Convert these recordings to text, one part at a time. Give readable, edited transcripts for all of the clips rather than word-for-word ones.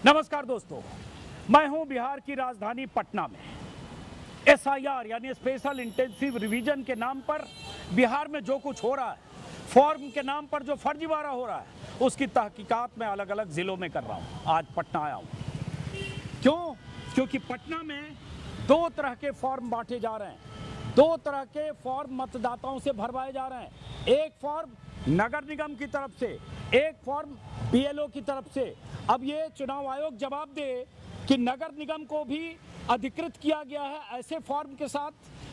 नमस्कार दोस्तों, मैं हूं बिहार की राजधानी पटना में। एसआईआर यानी स्पेशल इंटेंसिव रिवीजन के नाम पर बिहार में जो कुछ हो रहा है, फॉर्म के नाम पर जो फर्जीवाड़ा हो रहा है, उसकी तहकीकात मैं अलग अलग जिलों में कर रहा हूं। आज पटना आया हूं। क्यों? क्योंकि पटना में दो तरह के फॉर्म बांटे जा रहे हैं। दो तरह के फॉर्म मतदाताओं से भरवाए जा रहे हैं। एक फॉर्म नगर निगम की तरफ से, एक फॉर्म बीएलओ की तरफ से। अब ये चुनाव आयोग जवाब दे कि नगर निगम को भी अधिकृत किया गया है ऐसे फॉर्म के साथ,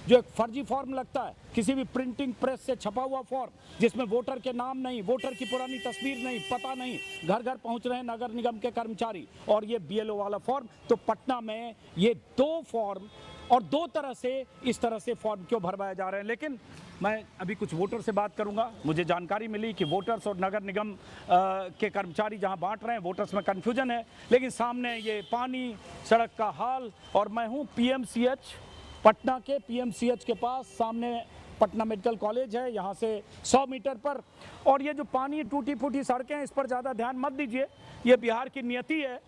जो एक फर्जी फॉर्म लगता है, किसी भी प्रिंटिंग प्रेस से छपा हुआ फॉर्म जिसमें वोटर के नाम नहीं, वोटर की पुरानी तस्वीर नहीं, पता नहीं, घर घर पहुंच रहे हैं नगर निगम के कर्मचारी, और ये बीएलओ वाला फॉर्म। तो पटना में ये दो फॉर्म और दो तरह से इस तरह से फॉर्म क्यों भरवाए जा रहे हैं। लेकिन मैं अभी कुछ वोटर से बात करूंगा। मुझे जानकारी मिली कि वोटर्स और नगर निगम के कर्मचारी जहां बांट रहे हैं, वोटर्स में कन्फ्यूजन है, लेकिन सामने ये पानी, सड़क का हाल। और मैं हूं पीएमसीएच, पटना के पीएमसीएच के पास। सामने पटना मेडिकल कॉलेज है, यहाँ से 100 मीटर पर। और ये जो पानी, टूटी फूटी सड़कें हैं, इस पर ज़्यादा ध्यान मत दीजिए, ये बिहार की नियति है।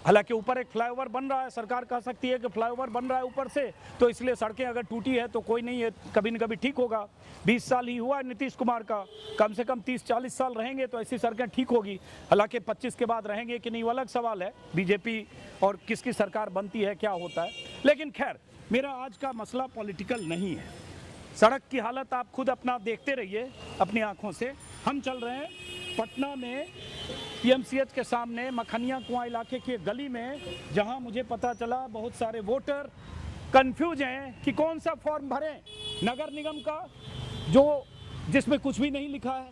हालांकि ऊपर एक फ्लाईओवर बन रहा है, सरकार कह सकती है कि फ्लाईओवर बन रहा है ऊपर से, तो इसलिए सड़कें अगर टूटी है तो कोई नहीं है, कभी न कभी ठीक होगा। 20 साल ही हुआ है नीतीश कुमार का, कम से कम 30-40 साल रहेंगे तो ऐसी सड़कें ठीक होगी। हालांकि 25 के बाद रहेंगे कि नहीं वो अलग सवाल है, बीजेपी और किसकी सरकार बनती है, क्या होता है। लेकिन खैर, मेरा आज का मसला पॉलिटिकल नहीं है। सड़क की हालत आप खुद अपना देखते रहिए अपनी आँखों से। हम चल रहे हैं पटना में पीएमसीएच के सामने मखनिया कुआं इलाके की गली में, जहां मुझे पता चला बहुत सारे वोटर कंफ्यूज हैं कि कौन सा फॉर्म भरें। नगर निगम का, जो जिसमें कुछ भी नहीं लिखा है,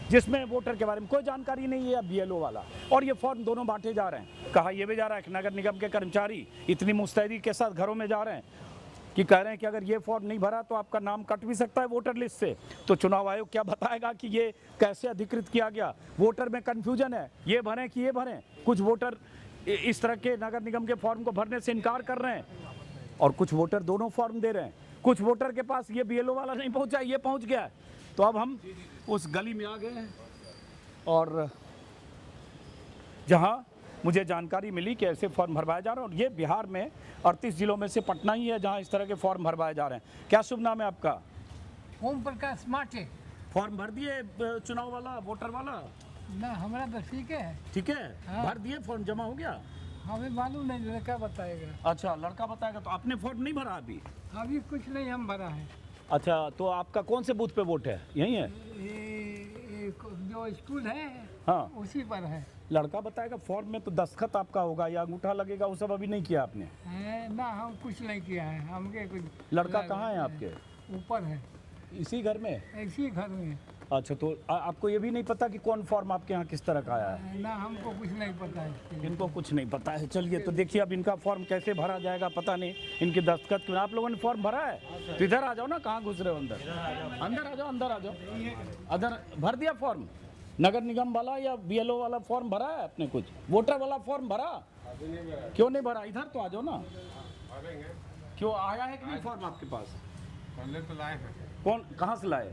जिसमें वोटर के बारे में कोई जानकारी नहीं है, या बीएलओ वाला। और ये फॉर्म दोनों बांटे जा रहे हैं। कहा यह भी जा रहा है कि नगर निगम के कर्मचारी इतनी मुस्तैदी के साथ घरों में जा रहे हैं कि कह रहे हैं कि अगर ये फॉर्म नहीं भरा तो आपका नाम कट भी सकता है वोटर लिस्ट से। तो चुनाव आयोग क्या बताएगा कि ये कैसे अधिकृत किया गया। वोटर में कन्फ्यूजन है, ये भरें कि ये भरें। कुछ वोटर इस तरह के नगर निगम के फॉर्म को भरने से इनकार कर रहे हैं, और कुछ वोटर दोनों फॉर्म दे रहे हैं। कुछ वोटर के पास ये बीएलओ वाला नहीं पहुंचा, ये पहुंच गया है। तो अब हम उस गली में आ गए हैं, और जहाँ मुझे जानकारी मिली कि ऐसे फॉर्म भरवाए जा रहे हैं। और ये बिहार में 38 जिलों में से पटना ही है जहां इस तरह के फॉर्म भरवाए जा रहे हैं। क्या शुभ नाम है आपका? ओम प्रकाश माटे। फॉर्म भर दिए चुनाव वाला, वोटर वाला? ना, हमारा तो ठीक है। ठीक है, हाँ। भर दिए, फॉर्म जमा हो गया? हमें मालूम नहीं, लड़का बताएगा। अच्छा, लड़का बताएगा। तो आपने फॉर्म नहीं भरा अभी? अभी कुछ नहीं हम भरा है। अच्छा, तो आपका कौन से बूथ पे वोट है? यही है ये जो स्कूल है, हाँ, उसी पर है। लड़का बताएगा। फॉर्म में तो दस्तखत आपका होगा या अंगूठा लगेगा, वो सब अभी नहीं किया आपने? ना, हम कुछ नहीं किया है। हमके कुछ। लड़का कहाँ है आपके? ऊपर है, इसी घर में? इसी घर में। अच्छा, तो आपको ये भी नहीं पता कि कौन फॉर्म आपके यहाँ किस तरह का आया है? ना, हमको कुछ नहीं पता है। इनको कुछ नहीं पता है। चलिए, तो देखिए अब इनका फॉर्म कैसे भरा जाएगा पता नहीं। इनकी दस्तखत क्यों? आप लोगों ने फॉर्म भरा है तो इधर आ जाओ ना, कहाँ घुस रहे हो अंदर? अंदर आ जाओ, अंदर आ जाओ। अदर भर दिया फॉर्म? नगर निगम वाला या बीएलओ वाला फॉर्म भरा है आपने? कुछ वोटर वाला फॉर्म भरा? क्यों नहीं भरा? इधर तो आ जाओ ना। क्यों आया है कि नहीं फॉर्म आपके पास? पहले तो लाए हैं। कौन, कहाँ से लाए?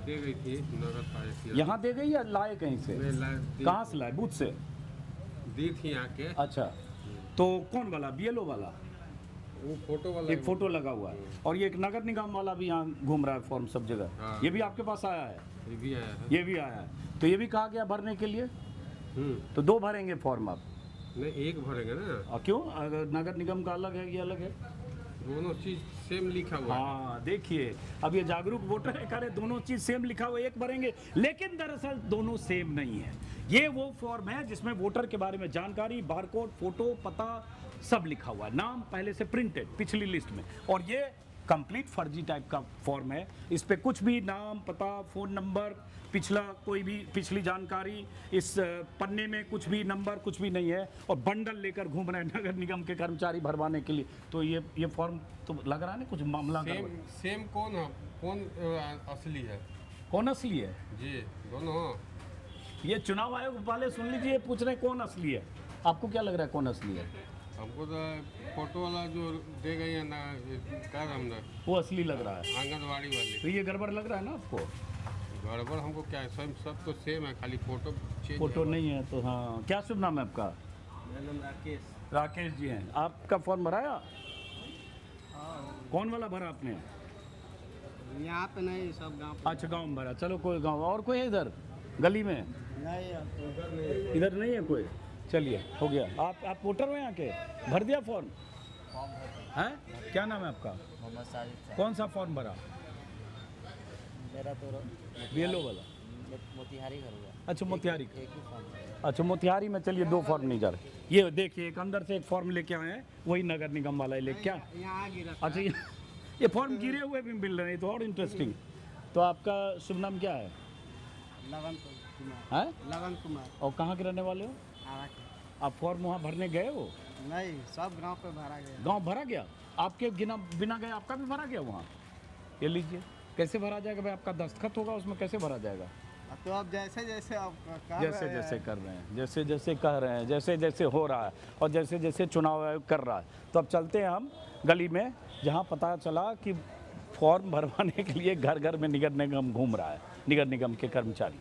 दे गई थी नगर पालिका। यहाँ दे गई या लाए कहीं से? कहाँ से लाए? बूथ से दी थी यहाँ के। अच्छा, तो कौन वाला? बीएलओ वाला? वो फोटो वाला एक फोटो लगा हुआ है। और ये एक नगर निगम वाला भी यहाँ घूम रहा है फॉर्म सब जगह। हाँ। ये भी आपके पास आया है? ये भी आया है। ये भी आया है। तो ये भी कहा गया भरने के लिए? तो दो भरेंगे फॉर्म आप? नहीं, एक भरेंगे ना। और क्यों? अगर नगर निगम का अलग है, ये अलग है? दोनों चीज सेम लिखा हुआ है। हाँ, देखिए अब ये जागरूक वोटर है, करे दोनों चीज सेम लिखा हुआ, एक भरेंगे। लेकिन दरअसल दोनों सेम नहीं है। ये वो फॉर्म है जिसमें वोटर के बारे में जानकारी, बारकोड, फोटो, पता सब लिखा हुआ है, नाम पहले से प्रिंटेड पिछली लिस्ट में। और ये कंप्लीट फर्जी टाइप का फॉर्म है। इस पे कुछ भी नाम, पता, फ़ोन नंबर, पिछला कोई भी पिछली जानकारी, इस पन्ने में कुछ भी नंबर कुछ भी नहीं है। और बंडल लेकर घूम रहे हैं नगर निगम के कर्मचारी भरवाने के लिए। तो ये फॉर्म तो लग रहा है ना कुछ मामला। सेम कौन है? कौन असली है? कौन असली है? जी, दोनों। ये चुनाव आयोग वाले सुन लीजिए, पूछ रहे कौन असली है। आपको क्या लग रहा है कौन असली है? हमको तो फोटो वाला जो दे गई है ना, क्या हमने, वो असली लग रहा है। आंगनबाड़ी वाली। तो ये गड़बड़ लग रहा है ना आपको? गड़बड़ हमको क्या है, सब तो सेम है, खाली फोटो चेंज फोटो नहीं है तो हाँ। क्या शुभ नाम है आपका? मेरा नाम राकेश। राकेश जी हैं। आपका फॉर्म भराया? कौन वाला भरा आपने? यहाँ पे नहीं, सब गांव पे। अच्छा गांव में भरा। चलो कोई गांव और कोई है इधर गली में? नहीं इधर नहीं है कोई। चलिए हो गया। आप वोटर हो यहाँ के? भर दिया फॉर्म? हैं? क्या नाम है आपका? मोहम्मद साजिद। कौन सा फॉर्म भरा? मेरा तो बीएलओ वाला। मोतिहारी घर हुआ। अच्छा मोतिहारी। एक ही फॉर्म है। अच्छा मोतिहारी में। चलिए 2 फॉर्म नहीं जा रहे। ये देखिए एक अंदर से एक फॉर्म लेके आए हैं, वही नगर निगम वाला है। लेके क्या? यहाँ गिरा। अच्छा ये फॉर्म गिरे हुए भी मिल रहे हैं, तो और इंटरेस्टिंग। तो आपका शुभ नाम क्या है? लगन कुमार। हैं? लगन कुमार। और कहाँ के रहने वाले हो? आरा के। आप फॉर्म वहाँ भरने गए हो? नहीं, सब गांव पे भरा गया। गांव भरा गया? आपके बिना गए आपका भी भरा गया वहाँ? ये लीजिए। कैसे भरा जाएगा भाई? आपका दस्तखत होगा उसमें, कैसे भरा जाएगा? तो अब जैसे जैसे आप जैसे जैसे कर रहे हैं, जैसे जैसे कह रहे हैं, जैसे जैसे हो रहा है और जैसे जैसे चुनाव आयोग कर रहा है। तो अब चलते हैं हम गली में, जहाँ पता चला कि फॉर्म भरवाने के लिए घर घर में नगर निगम घूम रहा है, नगर निगम के कर्मचारी।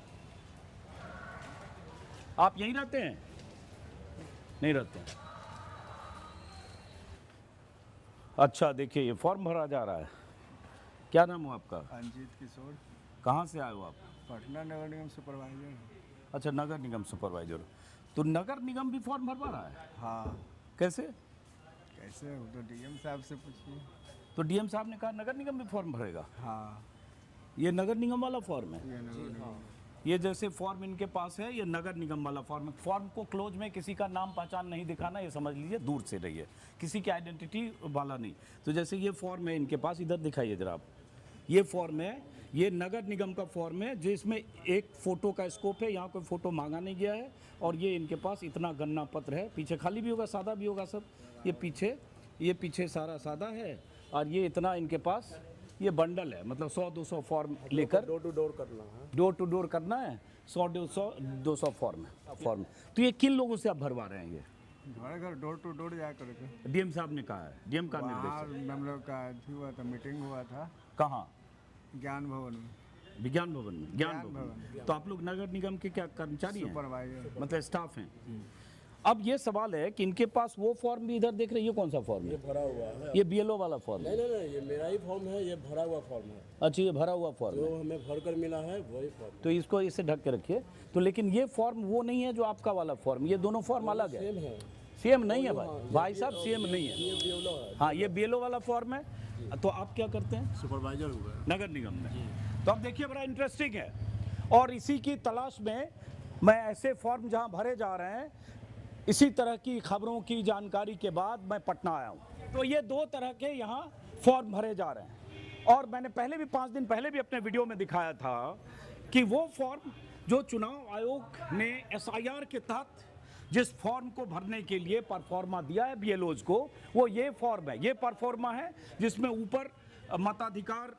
आप यहीं रहते हैं? नहीं रहते हैं। अच्छा देखिए ये फॉर्म भरा जा रहा है। क्या नाम हो आपका? अंजित किशोर, कहाँ से आए हो आप? पटना नगर निगम सुपरवाइजर। अच्छा नगर निगम सुपरवाइजर। तो नगर निगम भी फॉर्म भरवा रहा है? हाँ। कैसे? कैसे हो तो डीएम साहब से पूछिए। तो डीएम साहब ने कहा नगर निगम भी फॉर्म भरेगा? हाँ, ये नगर निगम वाला फॉर्म है? ये नगर निगम। ये जैसे फॉर्म इनके पास है, ये नगर निगम वाला फॉर्म है। फॉर्म को क्लोज में किसी का नाम पहचान नहीं दिखाना, ये समझ लीजिए, दूर से रहिए, किसी की आइडेंटिटी वाला नहीं। तो जैसे ये फॉर्म है इनके पास, इधर दिखाइए जरा आप। ये फॉर्म है, ये नगर निगम का फॉर्म है जिसमें एक फ़ोटो का स्कोप है। यहाँ कोई फ़ोटो मांगा नहीं गया है। और ये इनके पास इतना गन्ना पत्र है, पीछे खाली भी होगा, सादा भी होगा सब। ये पीछे सारा सादा है। और ये इतना इनके पास ये बंडल है, मतलब 100-200 फॉर्म लेकर डोर टू डोर करना है। डोर टू डोर करना है। 100-200 फॉर्म है। तो ये किन लोगों से आप भरवा रहे हैं? ये घर घर डोर टू डोर जा करके। डीएम साहब ने कहा है, डीएम का वहाँ निर्देश है। हम लोग का अथी हुआ था, मीटिंग हुआ था कहाँ? ज्ञान भवन में। विज्ञान भवन में? ज्ञान ज्ञान भवन। तो आप लोग नगर निगम के क्या कर्मचारी हैं? सुपरवाइजर। मतलब स्टाफ हैं। अब ये सवाल है कि इनके पास वो फॉर्म भी इधर देख रहे हैं, ये कौन सा फॉर्म है? भरा हुआ है। ये बीएलओ वाला फॉर्म है? नहीं, ये मेरा ही फॉर्म है, ये भरा हुआ फॉर्म है। अच्छा ये भरा हुआ फॉर्म जो है। हमें भर कर मिला है वही फॉर्म तो इसको इसे ढक के रखिए। तो लेकिन ये फॉर्म वो नहीं है जो आपका वाला फॉर्म, ये दोनों फॉर्म अलग है। सेम है। सेम नहीं है भाई साहब, सेम नहीं है। ये बीएलओ है, हाँ ये बीएलओ वाला फॉर्म है। तो आप क्या करते हैं? सुपरवाइजर हुआ है। नगर निगम में। तो अब देखिए बड़ा इंटरेस्टिंग है। और इसी की तलाश में मैं ऐसे फॉर्म जहां भरे जा रहे हैं, इसी तरह की खबरों की जानकारी के बाद मैं पटना आया हूं। तो ये 2 तरह के यहाँ फॉर्म भरे जा रहे हैं। और मैंने पहले भी 5 दिन पहले भी अपने वीडियो में दिखाया था कि वो फॉर्म जो चुनाव आयोग ने एसआईआर के तहत जिस फॉर्म को भरने के लिए परफॉर्मा दिया है बीएलओज को, वो ये फॉर्म है। ये परफॉर्मा है जिसमें ऊपर मताधिकार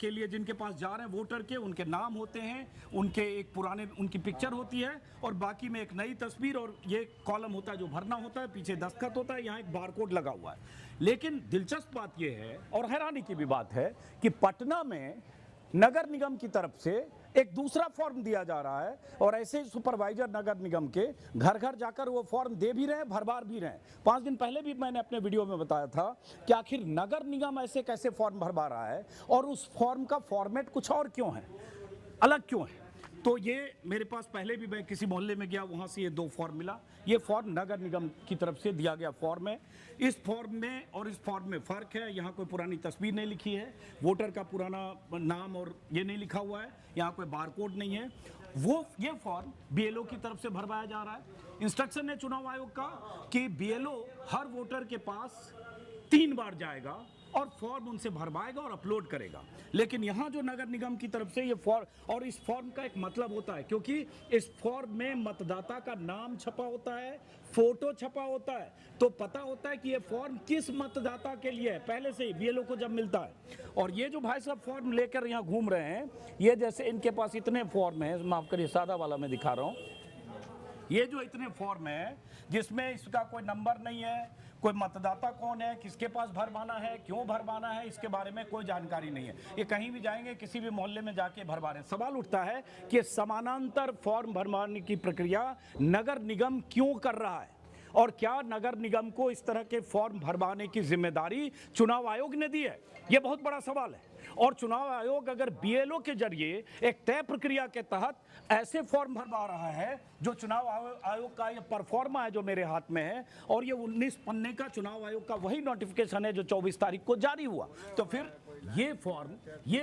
के लिए जिनके पास जा रहे हैं वोटर के, उनके नाम होते हैं, उनके एक पुराने उनकी पिक्चर होती है और बाकी में एक नई तस्वीर और ये कॉलम होता है जो भरना होता है, पीछे दस्तखत होता है, यहाँ एक बारकोड लगा हुआ है। लेकिन दिलचस्प बात ये है और हैरानी की भी बात है कि पटना में नगर निगम की तरफ से एक दूसरा फॉर्म दिया जा रहा है और ऐसे सुपरवाइजर नगर निगम के घर घर जाकर वो फॉर्म दे भी रहे हैं, भरवा भी रहे हैं। 5 दिन पहले भी मैंने अपने वीडियो में बताया था कि आखिर नगर निगम ऐसे कैसे फॉर्म भरवा रहा है और उस फॉर्म का फॉर्मेट कुछ और क्यों है, अलग क्यों है। तो ये मेरे पास पहले भी मैं किसी मोहल्ले में गया, वहाँ से ये 2 फॉर्म मिला। ये फॉर्म नगर निगम की तरफ से दिया गया फॉर्म है। इस फॉर्म में और इस फॉर्म में फ़र्क है, यहाँ कोई पुरानी तस्वीर नहीं लिखी है, वोटर का पुराना नाम और ये नहीं लिखा हुआ है, यहाँ कोई बारकोड नहीं है। ये फॉर्म बीएलओ की तरफ से भरवाया जा रहा है। इंस्ट्रक्शन है चुनाव आयोग का कि बीएलओ हर वोटर के पास 3 बार जाएगा और फॉर्म उनसे भरवाएगा और अपलोड करेगा। लेकिन यहाँ जो नगर निगम की तरफ से ये फॉर्म, और इस फॉर्म का एक मतलब होता है क्योंकि इस फॉर्म में मतदाता का नाम छपा होता है, फोटो छपा होता है, तो पता होता है कि ये फॉर्म किस मतदाता के लिए है पहले से ही बीएलओ को जब मिलता है। और ये जो भाई साहब फॉर्म लेकर यहाँ घूम रहे हैं, ये जैसे इनके पास इतने फॉर्म हैं, माफ करिए सादा वाला मैं दिखा रहा हूँ, ये जो इतने फॉर्म है जिसमें इसका कोई नंबर नहीं है, कोई मतदाता कौन है, किसके पास भरवाना है, क्यों भरवाना है, इसके बारे में कोई जानकारी नहीं है। ये कहीं भी जाएंगे, किसी भी मोहल्ले में जाके भरवा रहे हैं। सवाल उठता है कि समानांतर फॉर्म भरवाने की प्रक्रिया नगर निगम क्यों कर रहा है, और क्या नगर निगम को इस तरह के फॉर्म भरवाने की जिम्मेदारी चुनाव आयोग ने दी है? ये बहुत बड़ा सवाल है। और चुनाव आयोग अगर बीएलओ के जरिए एक तय प्रक्रिया के तहत ऐसे फॉर्म भरवा रहा है, जो चुनाव आयोग का ये परफॉर्मा है जो मेरे हाथ में है, और ये 19 पन्ने का चुनाव आयोग का वही नोटिफिकेशन है जो 24 तारीख को जारी हुआ, तो फिर ये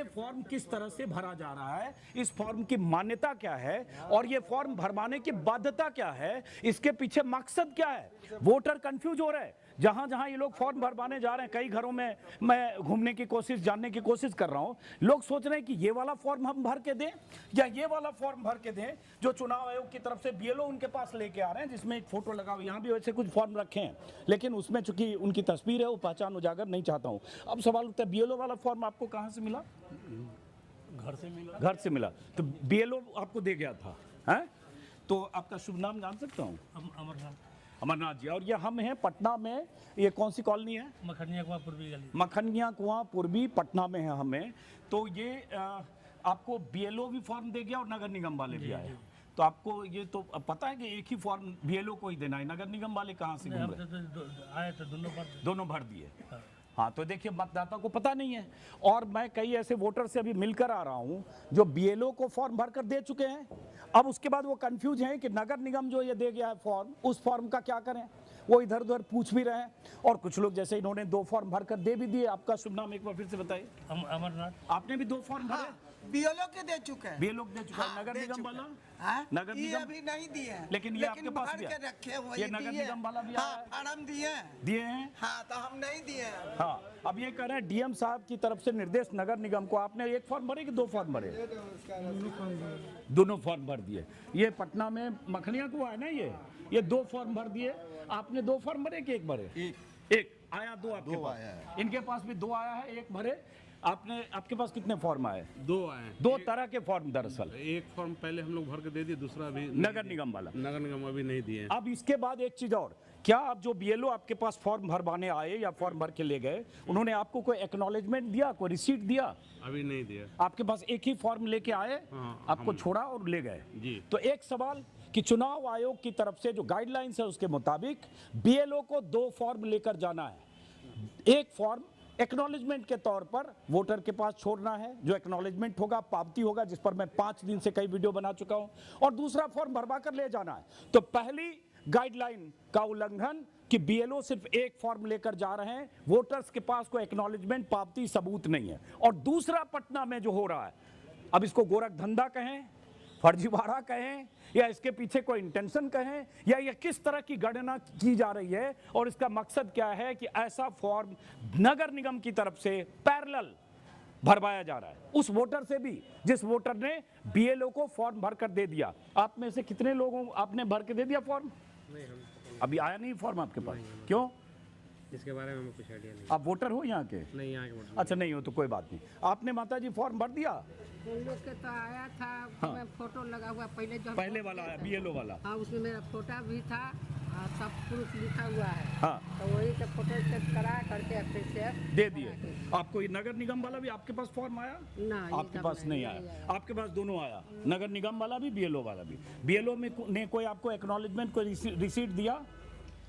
फॉर्म किस तरह से भरा जा रहा है, इस फॉर्म की मान्यता क्या है, और ये फॉर्म भरवाने की बाध्यता क्या है, इसके पीछे मकसद क्या है? वोटर कंफ्यूज हो रहे हैं। जहां जहां ये लोग फॉर्म भरवाने जा रहे हैं, कई घरों में मैं घूमने की कोशिश, जानने की कोशिश कर रहा हूं, लोग सोच रहे हैं कि ये वाला फॉर्म हम भर के दें या ये वाला फॉर्म भर के दें जो चुनाव आयोग की तरफ से बीएलओ उनके पास लेके आ रहे हैं, जिसमें एक फोटो लगा हुआ। यहाँ भी वैसे कुछ फॉर्म रखे हैं, लेकिन उसमें चूंकि उनकी तस्वीर है, वो पहचान उजागर नहीं चाहता हूँ। अब सवाल उठता है, बीएलओ वाला फॉर्म आपको कहाँ से मिला? घर से मिला। तो बीएलओ आपको दे गया था, है? तो आपका शुभ नाम जान सकता हूँ? अमरनाथ जी। और ये हम हैं पटना में, ये कौन सी कॉलोनी है? मखनिया कुआं पूर्वी गली। मखनिया कुआं पूर्वी पटना में है हमें। तो ये आपको बीएलओ भी फॉर्म दे गया और नगर निगम वाले भी आए, तो आपको ये तो पता है कि एक ही फॉर्म बीएलओ को ही देना है, नगर निगम वाले कहाँ से घूम रहे? आए थे दोनों भर दिए। हाँ, तो देखिए मतदाता को पता नहीं है। और मैं कई ऐसे वोटर से अभी मिलकर आ रहा हूँ जो बीएलओ को फॉर्म भरकर दे चुके हैं, अब उसके बाद वो कंफ्यूज हैं कि नगर निगम जो ये दे गया है फॉर्म, उस फॉर्म का क्या करें, वो इधर उधर पूछ भी रहे हैं। और कुछ लोग जैसे इन्होंने 2 फॉर्म भरकर दे भी दिए। आपका शुभ नाम एक बार फिर से बताइए। अमरनाथ। आपने भी 2 फॉर्म भरे? बीएलओ के दे चुके हैं। बीएलओ दे चुका है। नगर निगम वाला? नगर ये निगम अभी नहीं दिए हैं, लेकिन ये आपके पास भर भी के है। रखे हुए ये नगर निगम वाला भी आया है? फार्म दिए हैं। हाँ, तो हम नहीं दिए हैं। हाँ, अब ये कह रहे हैं डीएम साहब की तरफ से निर्देश नगर निगम को, आपने 1 फॉर्म भरे कि 2 फॉर्म भरे? दोनों फॉर्म भर दिए। ये पटना में मखनिया कुआं है ना, ये 2 फॉर्म भर दिए। आपने 2 फॉर्म भरे कि 1 भरे? एक आया, 2 आपके पास? इनके पास भी 2 आया है, 1 भरे। आपके पास कितने फॉर्म आए? 2 आए। 2 तरह के फॉर्म दरअसल। एक फॉर्म पहले हम लोग भर के दे दिए, दूसरा भी नगर निगम वाला। नगर निगम अभी नहीं दिए। अब इसके बाद एक चीज और, क्या आप जो बीएलओ आपके पास फॉर्म भरवाने आए या फॉर्म भर के ले गए, उन्होंने आपको कोई एक्नॉलेजमेंट दिया, कोई रिसीट दिया? अभी नहीं दिया। आपके पास एक ही फॉर्म लेके आए, आपको छोड़ा और ले गए जी। तो एक सवाल कि चुनाव आयोग की तरफ से जो गाइडलाइंस है उसके मुताबिक बीएलओ को 2 फॉर्म लेकर जाना है। एक फॉर्म एक्नॉलेजमेंट के तौर पर वोटर के पास छोड़ना है, जो एक्नॉलेजमेंट होगा, पावती होगा, जिस पर मैं 5 दिन से कई वीडियो बना चुका हूं, और दूसरा फॉर्म भरवा कर ले जाना है। तो पहली गाइडलाइन का उल्लंघन कि बीएलओ सिर्फ एक फॉर्म लेकर जा रहे हैं, वोटर्स के पास कोई एक्नॉलेजमेंट, पावती, सबूत नहीं है। और दूसरा पटना में जो हो रहा है, अब इसको गोरख धंधा कहें, फर्जीवाड़ा कहें, या इसके पीछे कोई इंटेंशन कहें, या ये किस तरह की गणना की जा रही है, और इसका मकसद क्या है कि ऐसा फॉर्म नगर निगम की तरफ से पैरेलल भरवाया जा रहा है, उस वोटर से भी जिस वोटर ने बीएलओ को फॉर्म भरकर दे दिया। आप में से कितने लोगों आपने भर के दे दिया फॉर्म? अभी आया नहीं फॉर्म आपके पास? क्यों? इसके बारे में कुछ आइडिया नहीं। आप वोटर हो यहाँ के? नहीं, यहाँ के अच्छा, नहीं हो तो कोई बात नहीं। आपने माता जी फॉर्म भर दिया? हम लोग के तो आया था, उसमें फोटो लगा हुआ पहले वाला आया, बीएलओ वाला। हाँ, उसमें मेरा फोटो भी था और सब प्रूफ लिखा हुआ है। हाँ, तो वही से फोटो सेट करा करके फिर से दे दिए। आपको ये नगर निगम वाला भी आपके पास फॉर्म आया? ना, आपके पास नहीं आया। आपके पास दोनों आया, नगर निगम वाला भी, बीएलओ वाला भी। बीएलओ में ने कोई आपको एक्नॉलेजमेंट, कोई रिसीट दिया?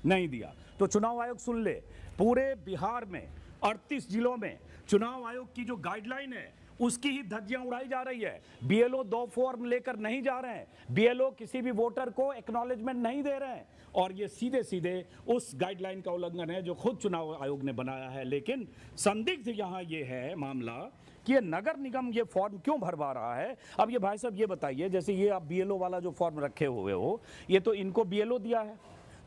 नहीं दिया। तो चुनाव आयोग सुन ले, पूरे बिहार में 38 जिलों में चुनाव आयोग की जो गाइडलाइन है उसकी ही धज्जियां उड़ाई जा रही है। बीएलओ 2 फॉर्म लेकर नहीं जा रहे हैं, बीएलओ किसी भी वोटर को एक्नॉलेजमेंट नहीं दे रहे हैं, और ये सीधे सीधे उस गाइडलाइन का उल्लंघन है जो खुद चुनाव आयोग ने बनाया है। लेकिन संदिग्ध यहाँ ये है मामला कि ये नगर निगम ये फॉर्म क्यों भरवा रहा है। अब ये भाई साहब ये बताइए, जैसे ये आप बीएलओ वाला जो फॉर्म रखे हुए हो, ये तो इनको बीएलओ दिया है,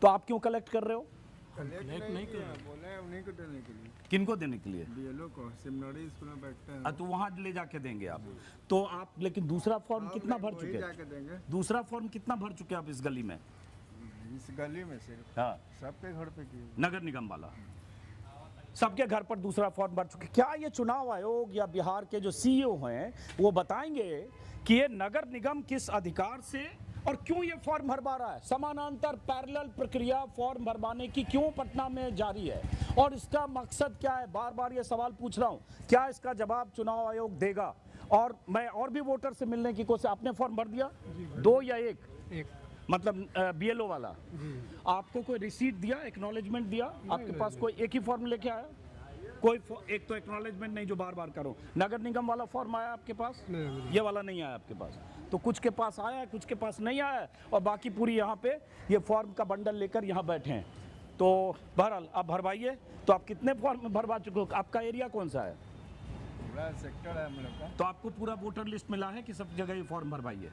तो आप क्यों कलेक्ट कर रहे हो? नहीं बोले उन्हीं को देने के लिए। किनको देने के लिए? बीएलओ को। सिमनौरी स्कूल में बैठते हैं तो वहां ले जाके देंगे आप। तो आप लेकिन दूसरा फॉर्म कितना भर चुके हैं? जाके देंगे। दूसरा फॉर्म कितना भर चुके हैं आप इस गली में? इस गली में सिर्फ हाँ, सबके घर पे किए। नगर निगम वाला सबके घर पर दूसरा फॉर्म भर चुके। क्या ये चुनाव आयोग या बिहार के जो सीईओ हैं वो बताएंगे कि ये नगर निगम किस अधिकार से और क्यों ये फॉर्म भरवा रहा है? समानांतर पैरेलल प्रक्रिया फॉर्म भरवाने की क्यों पटना में जारी है और इसका मकसद क्या है? बार बार ये सवाल पूछ रहा हूँ, क्या इसका जवाब चुनाव आयोग देगा? और मैं और भी वोटर से मिलने की कोशिश। आपने फॉर्म भर दिया? 2 या 1? मतलब बीएलओ वाला। आपको कोई रिसीट दिया, एक्नॉलेजमेंट दिया? आपके पास कोई एक ही फॉर्म लेके आया? कोई एक तो एक्नॉलेजमेंट नहीं जो बार बार करो। नगर निगम वाला फॉर्म आया आपके पास? ये वाला नहीं आया आपके पास। तो कुछ के पास आया है, कुछ के पास नहीं आया है, और बाकी पूरी यहाँ पे ये फॉर्म का बंडल लेकर यहाँ बैठे हैं। तो बहरहाल आप भरवाइए। तो आप कितने फॉर्म भरवा चुके हो? आपका एरिया कौन सा है? पूरा सेक्टर है हम लोग का। तो आपको पूरा वोटर लिस्ट मिला है कि सब जगह ये फॉर्म भरवाइए?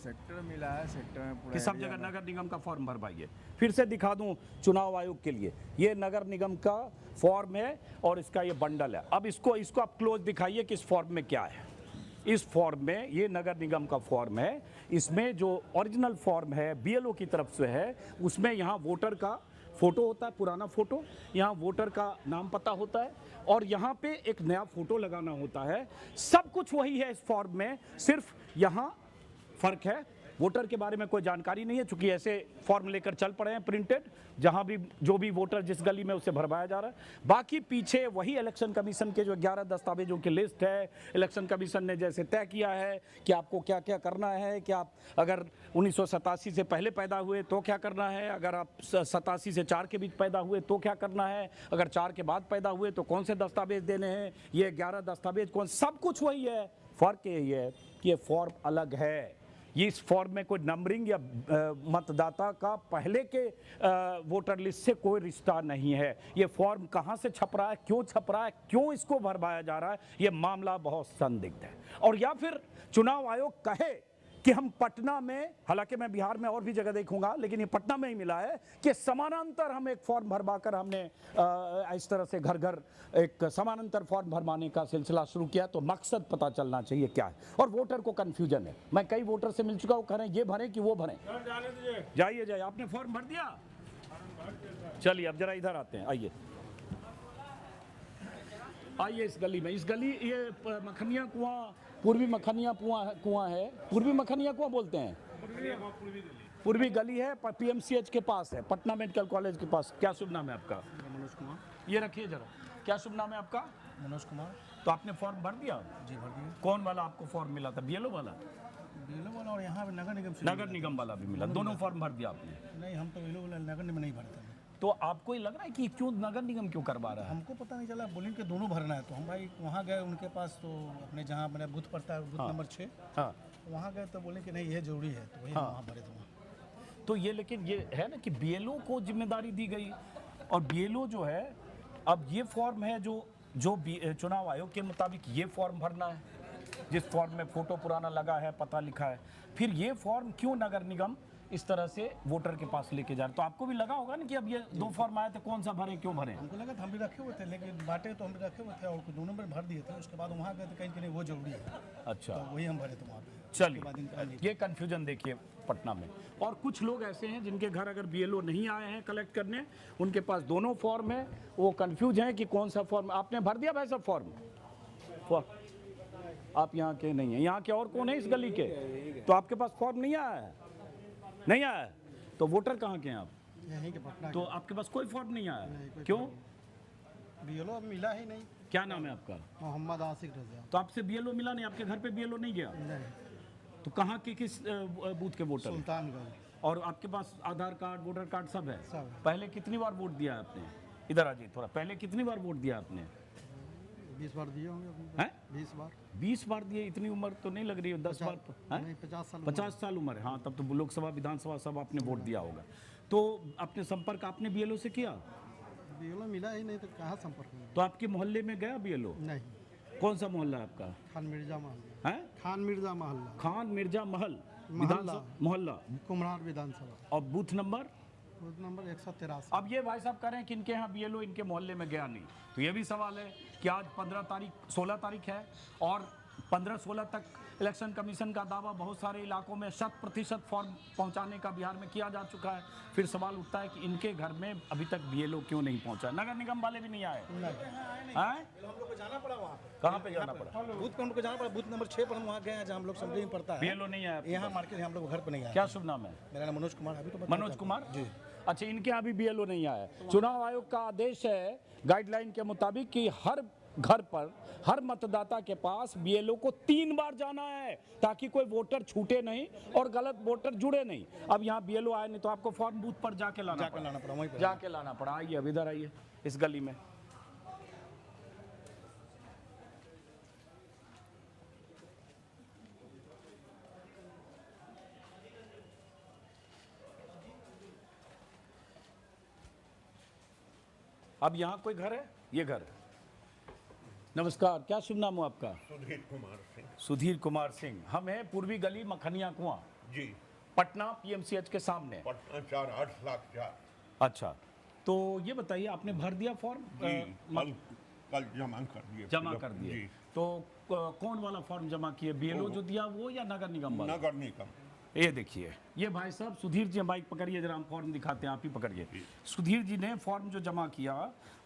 सेक्टर मिला है, सेक्टर में पूरा कि सब area जगह में। नगर निगम का फॉर्म भरवाइए। फिर से दिखा दूं चुनाव आयोग के लिए, ये नगर निगम का फॉर्म है और इसका ये बंडल है। अब इसको आप क्लोज दिखाइए कि इस फॉर्म में क्या है। इस फॉर्म में ये नगर निगम का फॉर्म है। इसमें जो ओरिजिनल फॉर्म है बीएलओ की तरफ से है, उसमें यहाँ वोटर का फोटो होता है, पुराना फोटो, यहाँ वोटर का नाम पता होता है, और यहाँ पे एक नया फोटो लगाना होता है। सब कुछ वही है इस फॉर्म में, सिर्फ यहाँ फर्क है। वोटर के बारे में कोई जानकारी नहीं है, चूंकि ऐसे फॉर्म लेकर चल पड़े हैं प्रिंटेड, जहां भी जो भी वोटर जिस गली में उसे भरवाया जा रहा है। बाकी पीछे वही इलेक्शन कमीशन के जो 11 दस्तावेजों की लिस्ट है, इलेक्शन कमीशन ने जैसे तय किया है कि आपको क्या क्या करना है, कि आप अगर 1987 से पहले पैदा हुए तो क्या करना है, अगर आप 87 से 4 के बीच पैदा हुए तो क्या करना है, अगर 4 के बाद पैदा हुए तो कौन से दस्तावेज देने हैं, ये 11 दस्तावेज कौन, सब कुछ वही है। फर्क यही है कि ये फॉर्म अलग है। ये इस फॉर्म में कोई नंबरिंग या मतदाता का पहले के वोटर लिस्ट से कोई रिश्ता नहीं है। ये फॉर्म कहाँ से छप रहा है, क्यों छप रहा है, क्यों इसको भरवाया जा रहा है, ये मामला बहुत संदिग्ध है। और या फिर चुनाव आयोग कहे कि हम पटना में, हालांकि मैं बिहार में और भी जगह देखूंगा, लेकिन ये पटना में ही मिला है कि समानांतर हम एक फॉर्म भरवाकर हमने इस तरह से घर घर एक समानांतर फॉर्म भरवाने का सिलसिला शुरू किया। तो मकसद पता चलना चाहिए क्या है। और वोटर को कंफ्यूजन है। मैं कई वोटर से मिल चुका हूँ, कह रहे हैं ये भरें कि वो भरें। जाइए आपने फॉर्म भर दिया? चलिए अब जरा इधर आते हैं, आइए इस गली में। इस गली ये मखनिया कुआं, पूर्वी मखनिया कुआं है। पूर्वी मखनिया कुआं बोलते हैं, पूर्वी गली है, पीएमसीएच के पास है, पटना मेडिकल कॉलेज के पास। क्या शुभ नाम है आपका? मनोज कुमार। ये रखिए जरा। क्या शुभ नाम है आपका? मनोज कुमार। तो आपने फॉर्म भर दिया? जी भर दिया। कौन वाला आपको फॉर्म मिला था? बीएलओ वाला? बीएलओ वाला और यहाँ पे नगर निगम से। नगर निगम वाला भी मिला? दोनों फॉर्म भर दिया आपने? नहीं, हम तो बीएलओ वाला नगर निगम में नहीं भरते। तो आपको ही लग रहा है कि क्यों नगर निगम क्यों करवा रहा है? हमको पता नहीं चला, बोले कि दोनों भरना है। तो हम भाई वहाँ गए उनके पास, तो अपने जहाँ मेरा बूथ पड़ता है, बूथ नंबर 6, हाँ, वहाँ गए तो बोले कि नहीं ये जरूरी है, तो वही हम वहाँ भरे थे। तो ये, लेकिन ये है ना कि बीएलओ को जिम्मेदारी दी गई, और बीएलओ जो है, अब ये फॉर्म है जो चुनाव आयोग के मुताबिक ये फॉर्म भरना है, जिस फॉर्म में फोटो पुराना लगा है, पता लिखा है। फिर ये फॉर्म क्यों नगर निगम इस तरह से वोटर के पास लेके जा रहे? तो आपको भी लगा होगा ना कि अब ये 2 फॉर्म आए थे, कौन सा भरें, क्यों भरें? हमको लगा था हम भी रखे हुए थे, लेकिन बाटे तो हम भी रखे हुए थे और कुछ 2 नंबर भर दिए थे। उसके बाद वहाँ गए तो कहीं नहीं वो जरूरी है, अच्छा, तो वही हम भरे थे वहाँ पे। चलिए, ये कंफ्यूजन देखिए पटना में। और कुछ लोग ऐसे हैं जिनके घर अगर बीएलओ नहीं आए हैं कलेक्ट करने, उनके पास दोनों फॉर्म है, वो कंफ्यूज हैं कि कौन सा फॉर्म। आपने भर दिया भाई सब फॉर्म? आप यहाँ के नहीं हैं, यहाँ के और कौन है इस गली के? तो आपके पास फॉर्म नहीं आया है? नहीं आया है? तो वोटर कहाँ के हैं आप? यहीं के पटना। तो आपके पास कोई फॉर्म नहीं आया? क्यों? बीएलओ मिला ही नहीं। क्या नाम है आपका? मोहम्मद आसिक रजा। तो आपसे बीएलओ मिला नहीं, आपके घर पे बीएलओ नहीं गया? नहीं। तो कहाँ के किस बूथ के वोटर? सुल्तानगंज। और आपके पास आधार कार्ड, वोटर कार्ड सब है? सब है। पहले कितनी बार वोट दिया आपने? इधर आ जाइए थोड़ा। पहले कितनी बार वोट दिया आपने? 20 बार दिए होंगे। हैं? 20 बार। 20 बार दिए? इतनी उम्र तो नहीं लग रही है। 10 बार? नहीं, 50 साल। 50 साल उम्र है। हाँ, तब तो लोकसभा, विधानसभा सब आपने वोट दिया होगा। तो अपने संपर्क आपने बीएलओ से किया? बीएलओ मिला ही नहीं तो कहाँ संपर्क में? तो आपके मोहल्ले में गया बीएलओ? नहीं। कौन सा मोहल्ला है आपका? खान मिर्जा मोहल्ला। है? खान मिर्जा मोहल्ला। खान मिर्जा मोहल्ला। मोहल्ला। कुम्हरार विधानसभा। और बूथ नंबर? Booth number 183। अब ये भाई साहब कह रहे हैं कि इनके यहाँ बीएलओ इनके मोहल्ले में गया नहीं। तो ये भी सवाल है कि आज 16 तारीख है और 15-16 तक इलेक्शन कमीशन का दावा बहुत सारे इलाकों में 100% फॉर्म पहुंचाने का बिहार में किया जा चुका है। फिर सवाल उठता है कि इनके घर में अभी तक BLO क्यों नहीं पहुंचा? नगर निगम वाले भी नहीं आए हैं? हम लोग को जाना पड़ा वहाँ पे, कहाँ पे जाना पड़ा? बूथ पे हम लोग को जाना पड़ा, बूथ नंबर 6 पर हम वहाँ गए हैं जहाँ हम लोग समझे में पड़ता है। BLO नहीं आया? यहाँ मार्केट हम लोग घर पे नहीं आए। क्या शुभ नाम है? मेरा नाम मनोज कुमार। अभी तो बताया मनोज था। कुमार जी। अच्छा, इनके यहाँ भी BLO नहीं आया है। चुनाव आयोग का आदेश है गाइडलाइन के मुताबिक कि हर घर पर हर मतदाता के पास BLO को 3 बार जाना है ताकि कोई वोटर छूटे नहीं और गलत वोटर जुड़े नहीं। अब यहाँ BLO आया नहीं तो आपको फॉर्म बूथ पर जाके लाना पड़ा, वहीं पे जाके लाना पड़ा। आइए अब इधर आइए इस गली में। अब यहाँ कोई घर है? ये घर। नमस्कार, क्या शुभ नाम हो आपका? सुधीर कुमार सिंह। सुधीर कुमार सिंह। हम हैं पूर्वी गली मखनिया कुआं, जी, पटना PMCH के सामने। पटना 4-8 लाख 4। अच्छा, तो ये बताइए आपने भर दिया फॉर्म? कल जमा कर दिए। जमा कर दिए। जी। तो कौन वाला फॉर्म जमा किए? BLO जो दिया वो या नगर निगम वाला? नगर निगम। ये देखिए, ये भाई साहब सुधीर जी, बाइक पकड़िए जरा, हम फॉर्म दिखाते हैं, आप ही पकड़िए। सुधीर जी ने फॉर्म जो जमा किया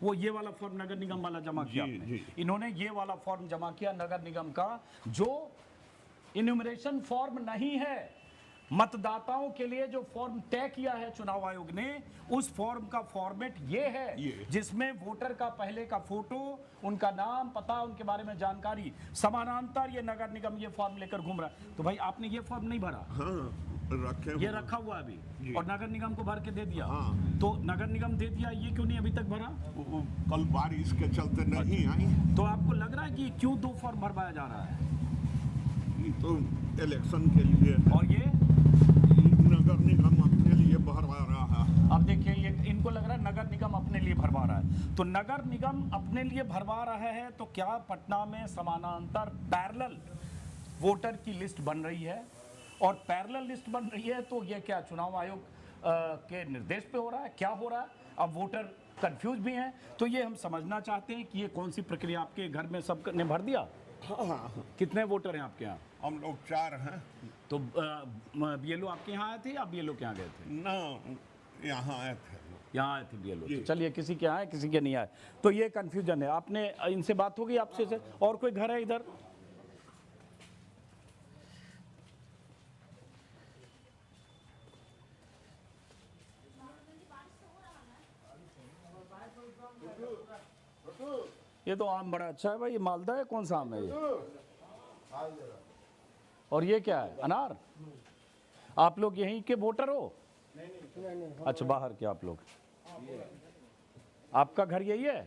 वो ये वाला फॉर्म नगर निगम वाला जमा किया जी, आपने। जी। इन्होंने ये वाला फॉर्म जमा किया नगर निगम का, जो इन्यूमरेशन फॉर्म नहीं है। मतदाताओं के लिए जो फॉर्म तय किया है चुनाव आयोग ने, उस फॉर्म का फॉर्मेट ये है, जिसमें वोटर का पहले का फोटो, उनका नाम, पता, उनके बारे में जानकारी समानांतर ये नगर निगम ये फॉर्म लेकर घूम रहा है। तो भाई आपने ये फॉर्म नहीं भरा? हाँ, रखे ये रखा हुआ है अभी, और नगर निगम को भर के दे दिया। हाँ। तो नगर निगम दे दिया, ये क्यों नहीं अभी तक भरा? वो कल बारिश के चलते नहीं आई। तो आपको लग रहा है कि क्यों 2 फॉर्म भरवाया जा रहा है? ये तो इलेक्शन के लिए है। और ये नगर निगम अपने लिए भरवा रहा है। अब देखिए, ये इनको लग रहा है नगर निगम अपने लिए भरवा रहा है। तो नगर निगम अपने लिए भरवा रहा है तो क्या पटना में समानांतर पैरेलल वोटर की लिस्ट बन रही है? और पैरेलल लिस्ट बन रही है तो ये क्या चुनाव आयोग के निर्देश पे हो रहा है? क्या हो रहा है? अब वोटर कंफ्यूज भी हैं। तो ये हम समझना चाहते हैं कि ये कौन सी प्रक्रिया आपके घर में सब ने भर दिया? हाँ, कितने वोटर हैं आपके यहाँ? हम लोग 4 हैं। तो BLO आपके यहाँ आए थे या BLO के यहाँ गए थे? ना, यहाँ आए थे लोग। यहाँ आए थे BLO। तो चलिए, किसी के आए किसी के नहीं आए, तो ये कंफ्यूजन है। आपने इनसे बात होगी आपसे से? और कोई घर है इधर? ये तो आम बड़ा अच्छा है भाई। ये मालदा है? कौन सा आम है ये? और ये क्या है? अनार? आप लोग यहीं के वोटर हो? अच्छा, बाहर के आप लोग। आपका घर यही है?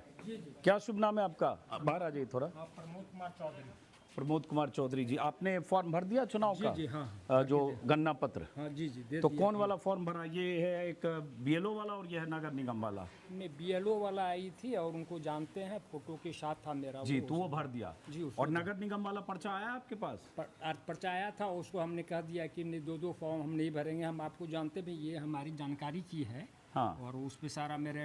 क्या शुभ नाम है आपका? बाहर आ जाइए थोड़ा। प्रमोद कुमार चौधरी। प्रमोद कुमार चौधरी जी, आपने फॉर्म भर दिया चुनाव का? जी हाँ। जो गन्ना पत्र? हाँ जी तो कौन वाला फॉर्म भरा? ये है एक BLO वाला और ये है नगर निगम वाला? मैं BLO वाला आई थी और उनको जानते हैं, फोटो के साथ था मेरा। जी, तो वो भर दिया। जी, और नगर निगम वाला पर्चा आया आपके पास? पर्चा आया था, उसको हमने कह दिया कि नहीं, 2 फॉर्म हम नहीं भरेंगे, हम आपको जानते भी, ये हमारी जानकारी की है। हाँ। और उस पे सारा मेरा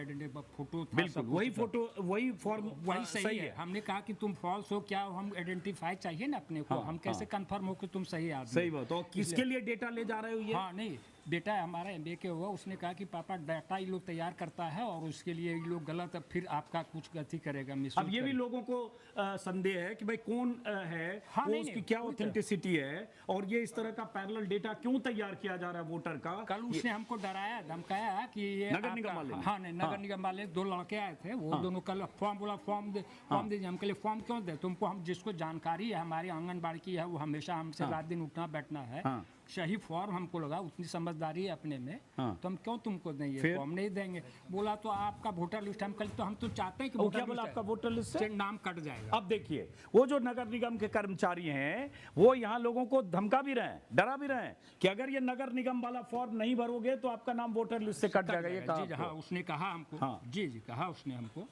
फोटो था। बिल्कुल वही फोटो, वही फॉर्म, वही सही है। हमने कहा कि तुम फॉल्स हो क्या, हम आइडेंटिफाई चाहिए ना अपने को। हाँ, हम कैसे कंफर्म हो कि तुम सही आदमी? सही बात। तो किसके लिए डेटा ले जा रहे हो ये? हाँ, नहीं, बेटा हमारा MBA के हुआ, उसने कहा कि पापा डाटा ये लोग तैयार करता है और उसके लिए ये लोग गलत है, फिर आपका कुछ गलती करेगा। अब ये भी लोगों को संदेह है कि भाई कौन है, हाँ, वो उसकी क्या ऑथेंटिसिटी है, और ये इस तरह का पैरेलल डेटा क्यों तैयार किया जा रहा है वोटर का? कल उसने हमको डराया, धमकाया कि ये नगर निगम वाले? हाँ, नहीं, नगर निगम वाले 2 लड़के आए थे, वो दोनों कल फॉर्म बोला, फॉर्म दीजिए। हम कहे फॉर्म क्यों दे तुमको? हम जिसको जानकारी है हमारी आंगनबाड़ी की है, वो हमेशा हमसे रात दिन उठना बैठना है। सही फॉर्म हमको लगा, उतनी समझदारी है अपने में। तो हम क्यों तुमको देंगे? फॉर्म नहीं देंगे। बोला तो आपका वोटर लिस्ट हम कल, तो हम तो चाहते हैं कि क्या बोला आपका वोटर लिस्ट से नाम कट जाएगा। अब देखिए, वो जो नगर निगम के कर्मचारी हैं वो यहाँ लोगों को धमका भी रहे हैं, डरा भी रहे हैं कि अगर ये नगर निगम वाला फॉर्म नहीं भरोगे तो आपका नाम वोटर लिस्ट से कट जाएगा। ये कहा? हाँ, उसने कहा हमको। हाँ। जी, कहा उसने हमको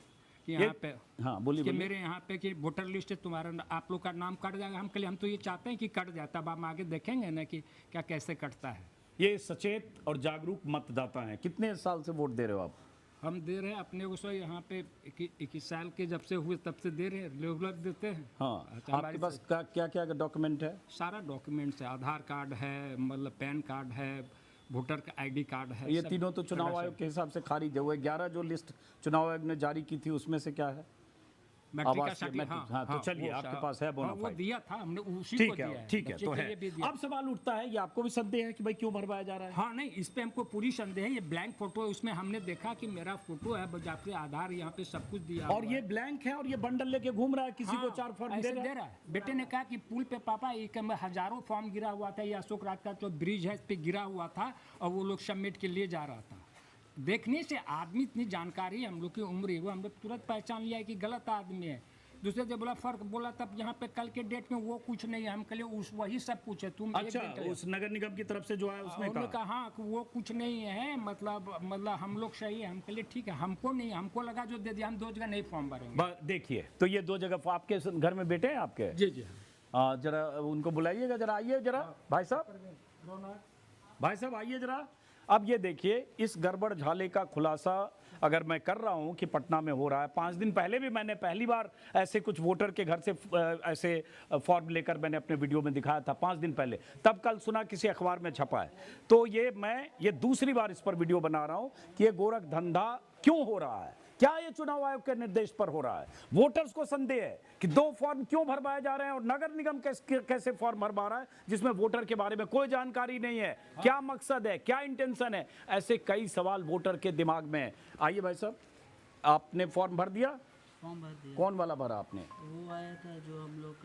कि यहाँ पे, हाँ बोलिए, मेरे यहाँ पे कि वोटर लिस्ट है तुम्हारा, आप लोग का नाम कट जाएगा। हम कल हम तो ये चाहते हैं कि कट जाए, तब हम आगे देखेंगे ना कि क्या कैसे कटता है। ये सचेत और जागरूक मतदाता हैं। कितने साल से वोट दे रहे हो आप? हम दे रहे हैं अपने को, सो यहाँ पे 21 साल के जब से हुए तब से दे रहे हैं, रेगुलर देते हैं। हाँ, अच्छा, आपके पास क्या क्या डॉक्यूमेंट है? सारा डॉक्यूमेंट्स है, आधार कार्ड है, मतलब पैन कार्ड है, वोटर का ID कार्ड है। ये सब तीनों तो चुनाव आयोग के हिसाब से खारिज है। वो 11 जो लिस्ट चुनाव आयोग ने जारी की थी उसमें से क्या है? मैट्रिक का आवासीय, सर्टिफिकेट, मैट्रिक। हाँ, तो चलिए, आपके पास है वो बोनाफाइड। दिया था हमने, उसी को ठीक दिया है, ठीक है, बच्चे तो के है। लिए भी दिया। अब सवाल उठता है, ये आपको भी संदेह है कि भाई क्यों भरवाया जा रहा है? हाँ नहीं, इस पे हमको पूरी संदेह है। ये ब्लैंक फोटो है, उसमें हमने देखा कि मेरा फोटो है, बस आपके आधार यहाँ पे सब कुछ दिया और ये ब्लैंक है और ये बंडल लेके घूम रहा है, किसी को 4 फॉर्म ऐसे दे रहा है। बेटे ने कहा कि पुल पे पापा एक में हजारों फॉर्म गिरा हुआ था, ये अशोक राज का जो ब्रिज है इस पे गिरा हुआ था और वो लोग सबमिट के लिए जा रहा था। देखने से आदमी इतनी जानकारी है, हम लोग की उम्र है, वो हम लोग तुरंत पहचान लिया है कि गलत आदमी है। दूसरे से बोला फर्क बोला, तब यहाँ पे कल के डेट में वो कुछ नहीं है, हम कल उस वही सब कुछ है। तुम अच्छा, उस नगर निगम की तरफ से जो है उसने कहा हाँ वो कुछ नहीं है, मतलब हम लोग सही है। हम कहे ठीक है, हमको नहीं, हमको लगा जो दे दिया, हम 2 जगह नहीं फॉर्म भरेंगे। देखिए, तो ये 2 जगह आपके घर में बेटे हैं आपके? जी जी, जरा उनको बुलाइएगा, जरा आइए जरा भाई साहब आइए जरा। अब ये देखिए, इस गड़बड़ झाले का खुलासा अगर मैं कर रहा हूं कि पटना में हो रहा है। 5 दिन पहले भी मैंने पहली बार ऐसे कुछ वोटर के घर से ऐसे फॉर्म लेकर मैंने अपने वीडियो में दिखाया था 5 दिन पहले, तब कल सुना किसी अखबार में छपा है। तो ये दूसरी बार इस पर वीडियो बना रहा हूं कि ये गोरख धंधा क्यों हो रहा है, क्या ये चुनाव आयोग के निर्देश पर हो रहा है। वोटर्स को संदेह है कि 2 फॉर्म क्यों भरवाए जा रहे हैं और नगर निगम कैसे फॉर्म भरवा रहा है जिसमें वोटर के बारे में कोई जानकारी नहीं है, क्या मकसद है, क्या इंटेंशन है। ऐसे कई सवाल वोटर के दिमाग में है। आइए भाई साहब, आपने फॉर्म भर दिया? फॉर्म भर दिया। कौन वाला भरा आपने? वो आया था जो हम लोग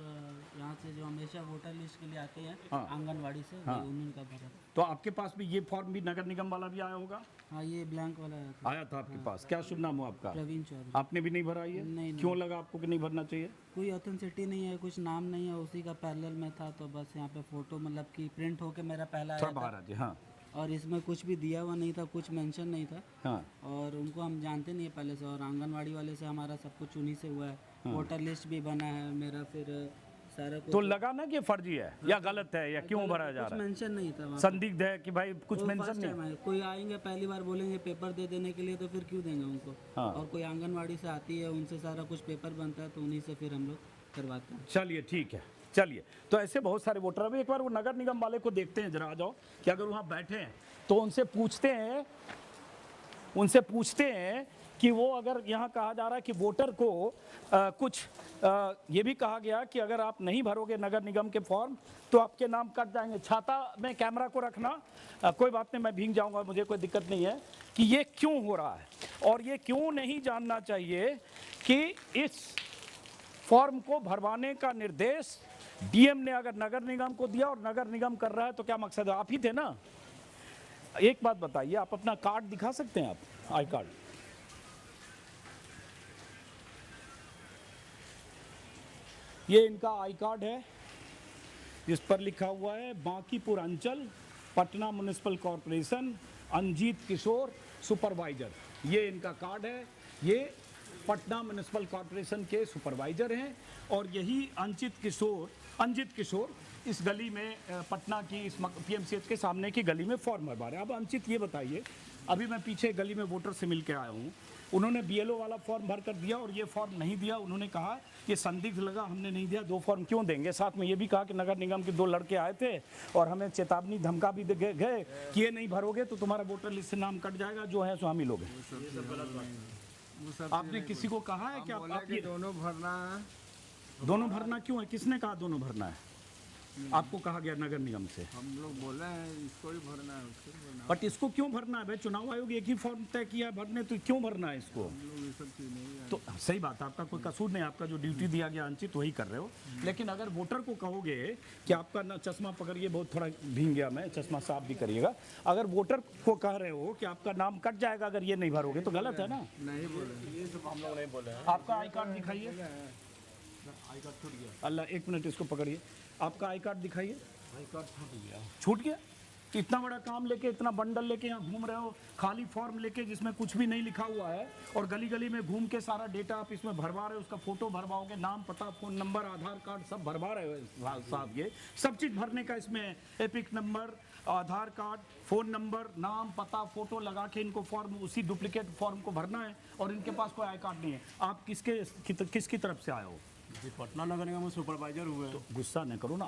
यहाँ से जो हमेशा वोटर लिस्ट के लिए आते हैं, हाँ। आंगनवाड़ी से, हाँ। उनका भरा। तो आपके पास भी ये फॉर्म भी नगर निगम वाला भी आया होगा? हाँ, ये ब्लैंक वाला आया था आपके पास। क्या शुभ नाम हो आपका? प्रवीण चौधरी। आपने भी नहीं भरा ये? नहीं। क्यों लगा आपको कि नहीं भरना चाहिए? कोई ऑथेंटिसिटी नहीं है, कुछ नाम नहीं है, उसी का पैरेलल में था, तो बस यहाँ पे फोटो मतलब कि प्रिंट होके मेरा पहला आया था। महाराज, हाँ और इसमें कुछ भी दिया हुआ नहीं था, कुछ मेंशन नहीं था। हाँ। और उनको हम जानते नहीं है पहले से, और आंगनवाड़ी वाले से हमारा सब कुछ उन्हीं से हुआ है। वोटर लिस्ट भी बना है मेरा, फिर सारा कुछ। तो लगा ना कि फर्जी है या गलत है या क्यों भरा जा रहा है? मेंशन नहीं था वहाँ। संदिग्ध है कि भाई कुछ वो मेंशन first नहीं time है। कोई आएंगे पहली बार बोलेंगे पेपर दे देने के लिए, तो फिर क्यों देंगे उनको। हाँ। और कोई आंगनवाड़ी से आती है, उनसे सारा कुछ पेपर बनता है, तो उन्हीं से फिर हम लोग करवाते हैं। चलिए ठीक है, चलिए। तो ऐसे बहुत सारे वोटर, अभी एक बार वो नगर निगम वाले को देखते हैं, जरा आ जाओ कि अगर वहाँ बैठे हैं तो उनसे पूछते हैं कि वो, अगर यहाँ कहा जा रहा है कि वोटर को ये भी कहा गया कि अगर आप नहीं भरोगे नगर निगम के फॉर्म तो आपके नाम कट जाएंगे। छाता में कैमरा को रखना, कोई बात नहीं, मैं भीग जाऊंगा, मुझे कोई दिक्कत नहीं है। कि ये क्यों हो रहा है और ये क्यों नहीं जानना चाहिए कि इस फॉर्म को भरवाने का निर्देश डीएम ने अगर नगर निगम को दिया और नगर निगम कर रहा है तो क्या मकसद है? आप ही थे ना। एक बात बताइए, आप अपना कार्ड दिखा सकते हैं? आप आई कार्ड, ये इनका आई कार्ड है, जिस पर लिखा हुआ है बांकीपुर अंचल पटना म्युनिसिपल कॉरपोरेशन अंजीत किशोर सुपरवाइजर। ये इनका कार्ड है। ये पटना म्युनिसिपल कॉरपोरेशन के सुपरवाइजर हैं और यही अंजित किशोर इस गली में, पटना की इस पीएमसीएच के सामने की गली में फॉर्म भरवा रहे हैं। अब अंजित ये बताइए, अभी मैं पीछे गली में वोटर से मिल के आया हूँ, उन्होंने बीएलओ वाला फॉर्म भर कर दिया और ये फॉर्म नहीं दिया। उन्होंने कहा कि संदिग्ध लगा, हमने नहीं दिया। 2 फॉर्म क्यों देंगे? साथ में ये भी कहा कि नगर निगम के 2 लड़के आए थे और हमें चेतावनी धमका भी गए कि ये नहीं भरोगे तो तुम्हारा वोटर लिस्ट से नाम कट जाएगा, जो है सो हम ही लोग हैं। आपने किसी को कहा है कि आप ये दोनों भरना है? दोनों भरना क्यों है? किसने कहा दोनों भरना है? आपको कहा गया नगर निगम से? हम लोग बोले हैं इसको ही भरना है, उसको ही भरना है। बट इसको क्यों भरना है भाई? चुनाव आयोग एक ही फॉर्म तय किया है भरने, तो क्यों भरना है इसको? हम लोग ये सब चीज़ नहीं है। तो सही बात है, आपका कोई कसूर नहीं, आपका जो ड्यूटी दिया गया अंचित वही कर रहे हो। लेकिन अगर वोटर को कहोगे कि आपका ना चश्मा पकड़िए, बहुत थोड़ा भीग गया मैं, चश्मा साफ भी करिएगा। अगर वोटर को कह रहे हो कि आपका नाम कट जाएगा अगर ये नहीं भरोगे, तो गलत है ना? नहीं बोले, ये सब हम लोग नहीं बोले। आपका आई कार्ड दिखाइए। आई कार्ड छूट गया। अल्लाह, 1 मिनट इसको पकड़िए। आपका आई कार्ड दिखाइए। आई कार्ड छूट गया। छूट गया? इतना बड़ा काम लेके, इतना बंडल लेके यहाँ घूम रहे हो, खाली फॉर्म लेके जिसमें कुछ भी नहीं लिखा हुआ है, और गली गली में घूम के सारा डेटा आप इसमें भरवा रहे हो, उसका फोटो भरवाओगे, नाम पता फ़ोन नंबर आधार कार्ड सब भरवा रहे हो साहब। ये सब चीज़ भरने का इसमें एपिक नंबर, आधार कार्ड, फ़ोन नंबर, नाम पता, फ़ोटो लगा के इनको फॉर्म, उसी डुप्लीकेट फॉर्म को भरना है, और इनके पास कोई आई कार्ड नहीं है। आप किसकी तरफ से आए हो? जी पटना नगर निगम में सुपरवाइजर हुए। तो गुस्सा न करो ना,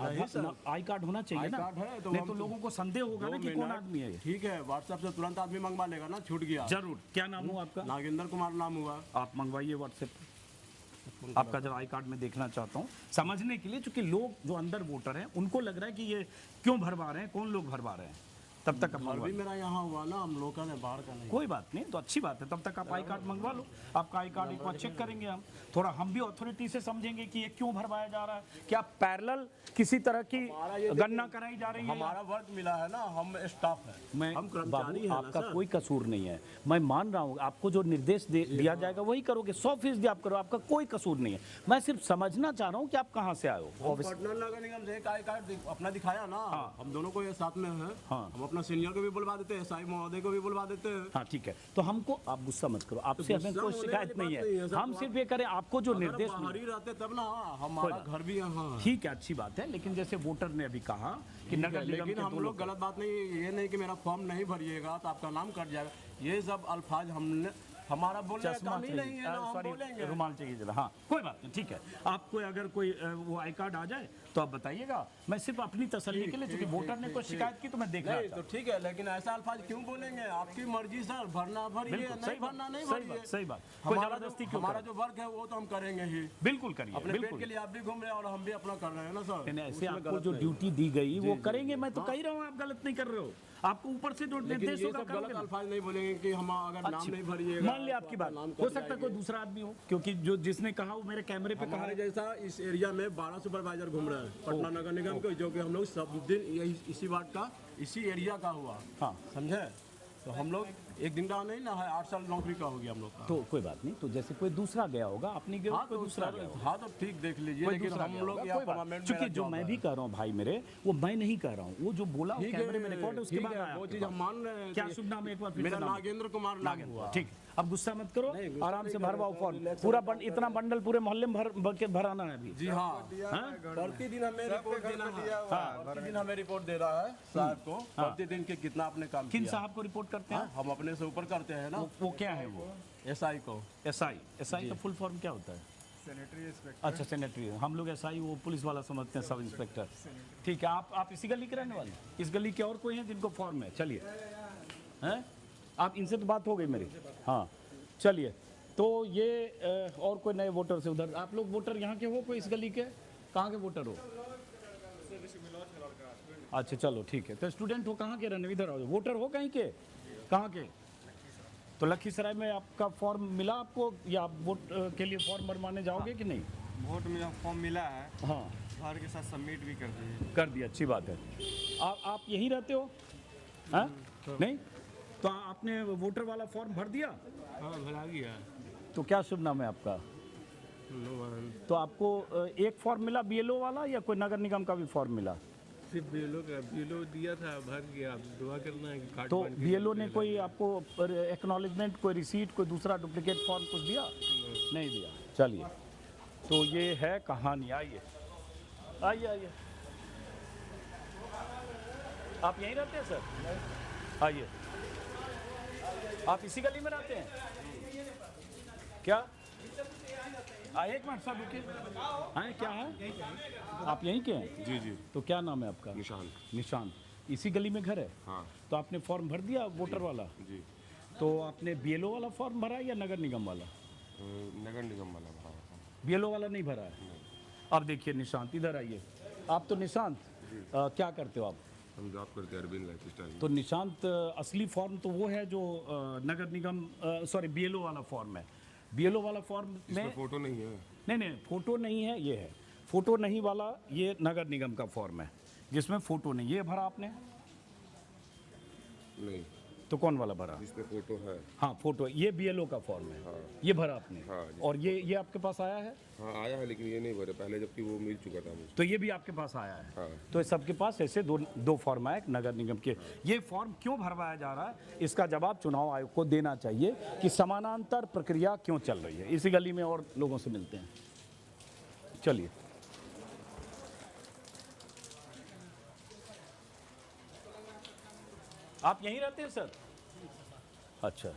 आई कार्ड होना चाहिए ना, कार्ड है तो नहीं तो लोगों को संदेह होगा ना कि कौन आदमी है ये। ठीक है, व्हाट्सएप से तुरंत आदमी मंगवा लेगा ना, छूट गया। जरूर। क्या नाम हुआ आपका? नागेंद्र कुमार नाम हुआ। आप मंगवाइए व्हाट्सएप पे, आपका जब आई कार्ड में देखना चाहता हूँ समझने के लिए, क्योंकि लोग जो अंदर वोटर हैं उनको लग रहा है कि ये क्यों भरवा रहे हैं, कौन लोग भरवा रहे हैं। तब तक आप भी मेरा यहाँ हुआ ना, हम लोकल है, बाहर का नहीं। कोई बात नहीं, तो अच्छी बात है। तब तक आप आई कार्ड मंगवा लो। आपका आई कार्ड एक बार चेक करेंगे हम, थोड़ा हम भी अथॉरिटी से समझेंगे कि ये क्यों भरवाया जा रहा है, क्या पैरेलल किसी तरह की गणना कराई जा रही है। हमारा वर्क मिला है ना, हम स्टाफ है, मैं हम कर्मचारी हैं ना आपका सर। कोई कसूर नहीं है, मैं मान रहा हूँ। आपको जो निर्देश दिया जाएगा वही करोगे, 100% आप करो, आपका कोई कसूर नहीं है। मैं सिर्फ समझना चाह रहा हूँ कि आप कहाँ से आए हो। पटना नगर निगम से एक आई कार्ड अपना दिखाया ना, हम दोनों को ये साथ में है। हम अपना सीनियर को भी बुलवा देते हैं, एसआई महोदय को भी बुलवा देते हैं। हाँ ठीक है, तो हमको आप गुस्सा मत करो, आपसे हमें कोई शिकायत नहीं है। हम सिर्फ ये करें, आपको जो निर्देश बाहर ही रहते तब ना, हमारा घर भी यहाँ है। ठीक है, अच्छी बात है। लेकिन जैसे वोटर ने अभी कहा कि नगर निगम लेकिन हम लोग गलत बात नहीं, ये नहीं कि मेरा फॉर्म नहीं भरिएगा तो आपका नाम कट जाएगा, ये सब अल्फाज हमने, हमारा बोलने का काम ही नहीं है ना, हम बोलेंगे। रुमाल चाहिए जरा। हाँ कोई बात नहीं, ठीक है। आपको अगर कोई वो आई कार्ड आ जाए तो आप बताइएगा। मैं सिर्फ अपनी तसल्ली के लिए, क्योंकि वोटर ने कोई शिकायत की तो मैं देख रहा था। तो ठीक है, लेकिन ऐसा अल्फाज क्यों बोलेंगे? आपकी मर्जी सर, भरना भरिए, नहीं भरना नहीं भरिए। सही बात। हमारा जो वर्क है वो तो हम करेंगे ही। बिल्कुल करिए, अपने पेट के लिए आप भी घूम रहे हैं और हम भी अपना कर रहे हैं ना सर। ऐसे आपको जो ड्यूटी दी गई वो करेंगे, मैं तो कह ही रहा हूँ, आप गलत नहीं कर रहे हो। आपको ऊपर से जो निर्देश होगा गलत अल्फाज नहीं बोलेंगे कि हम अगर नाम नहीं भरिएगा। मान लिया आपकी बात, हो सकता है कोई दूसरा आदमी हो, क्योंकि जो जिसने कहा वो मेरे कैमरे पे कहा हमारे जैसा इस एरिया में 12 सुपरवाइजर घूम रहे हैं पटना नगर निगम के, जो कि हम लोग सब दिन इसी वार्ड का, इसी एरिया का हुआ। हाँ समझे? तो हम लोग एक दिन का नहीं ना है, 8 साल नौकरी का हो गया हम लोग का। तो कोई बात नहीं, तो जैसे कोई दूसरा गया होगा, अपनी गया कोई दूसरा गया होगा। हाँ तो ठीक देख लीजिए, लेकिन हम लोग यहाँ परमानेंट, क्योंकि जो मैं भी कह रहा हूँ भाई मेरे, वो मैं नहीं कह रहा हूँ, वो जो बोला कैमरे में रिकॉर्ड है, उसके बाद आया वो चीज़ हम मान रहे हैं। क्या शुभ नाम है एक बार? मेरा नागेंद्र कुमार नाम हुआ। ठीक, अब गुस्सा मत करो, आराम से भरवाओ फॉर्म। पूरा इतना बंडल पूरे मोहल्ले में भराना है अभी। जी हाँ, प्रतिदिन हमें रिपोर्ट देना है। प्रतिदिन हमें रिपोर्ट दे रहा है साहब को, प्रतिदिन के कितना आपने काम किया। किन साहब को रिपोर्ट करते हैं? हम अपने से ऊपर करते हैं ना। वो क्या है वो? एसआई को। एसआई का फुल फॉर्म क्या होता है? Sanitary inspector. अच्छा सैनिटरी, हम लोग एसआई वो पुलिस वाला समझते हैं, सब इंस्पेक्टर। ठीक है, आप इसी गली के रहने वाले? इस गली के और कोई हैं जिनको फॉर्म है? चलिए, हैं आप, इनसे तो बात हो गई मेरी। हाँ चलिए, तो ये और कोई नए वोटर से उधर, आप लोग वोटर यहाँ के हो? कोई इस गली के कहाँ के वोटर हो? अच्छा चलो ठीक है, तो स्टूडेंट हो, कहाँ के रहने, इधर आओ। वोटर हो कहीं के, कहाँ के? तो लखीसराय में आपका फॉर्म मिला आपको, या आप वोट के लिए फॉर्म भरवाने जाओगे कि नहीं? वोट में फॉर्म मिला है, हाँ घर के साथ सबमिट भी कर दिया, अच्छी बात है। आप यहीं रहते हो? हाँ नहीं, तो आपने वोटर वाला फॉर्म भर दिया? हाँ भरा गया। तो क्या शुभ नाम है आपका? तो आपको एक फॉर्म मिला बीएलओ वाला, या कोई नगर निगम का भी फॉर्म मिला? सिर्फ बीएलओ दिया था, भर गया, दुआ करना है कि कार्ड तो बन के बीएलओ ने कोई आपको एक्नॉलेजमेंट, कोई रिसीट, कोई दूसरा डुप्लीकेट फॉर्म कुछ दिया? नहीं दिया। चलिए, तो ये है कहानी। आइए आइए आइए, आप यहीं रहते हैं सर? आइए, आप इसी गली में रहते हैं क्या? एक मिनट सर रुकिए। हाँ क्या है, आप यहीं के हैं? जी जी। तो क्या नाम है आपका? निशांत। निशांत, इसी गली में घर है? हाँ। तो आपने फॉर्म भर दिया वोटर वाला? जी। तो आपने बीएलओ वाला फॉर्म भरा या नगर निगम वाला? नगर निगम वाला भरा। बीएलओ वाला नहीं भरा है? अब देखिए निशांत, इधर आइए। आप तो निशांत क्या करते हो आप? हम जॉब करते हैं अरविंद लाइफ स्टाइल। तो निशांत, असली फॉर्म तो वो है जो नगर निगम, सॉरी बीएलओ वाला फॉर्म है। बीएलओ वाला फॉर्म में फोटो नहीं है। नहीं फोटो नहीं है, ये है फोटो नहीं वाला, ये नगर निगम का फॉर्म है जिसमें फोटो नहीं। ये भरा आपने? नहीं। तो कौन वाला भरा? इसमें फोटो है। हाँ फोटो, ये बीएलओ का फॉर्म है। हाँ। ये भरा आपने? हाँ जी। और ये आपके पास आया है? हाँ आया है, लेकिन ये नहीं भरे पहले, जबकि वो मिल चुका था मुझे। तो ये भी आपके पास आया है? हाँ। तो सबके पास ऐसे दो फॉर्म आए नगर निगम के। ये फॉर्म क्यों भरवाया जा रहा है, इसका जवाब चुनाव आयोग को देना चाहिए कि समानांतर प्रक्रिया क्यों चल रही है। इसी गली में और लोगों से मिलते हैं, चलिए। आप यहीं रहते हैं सर? अच्छा।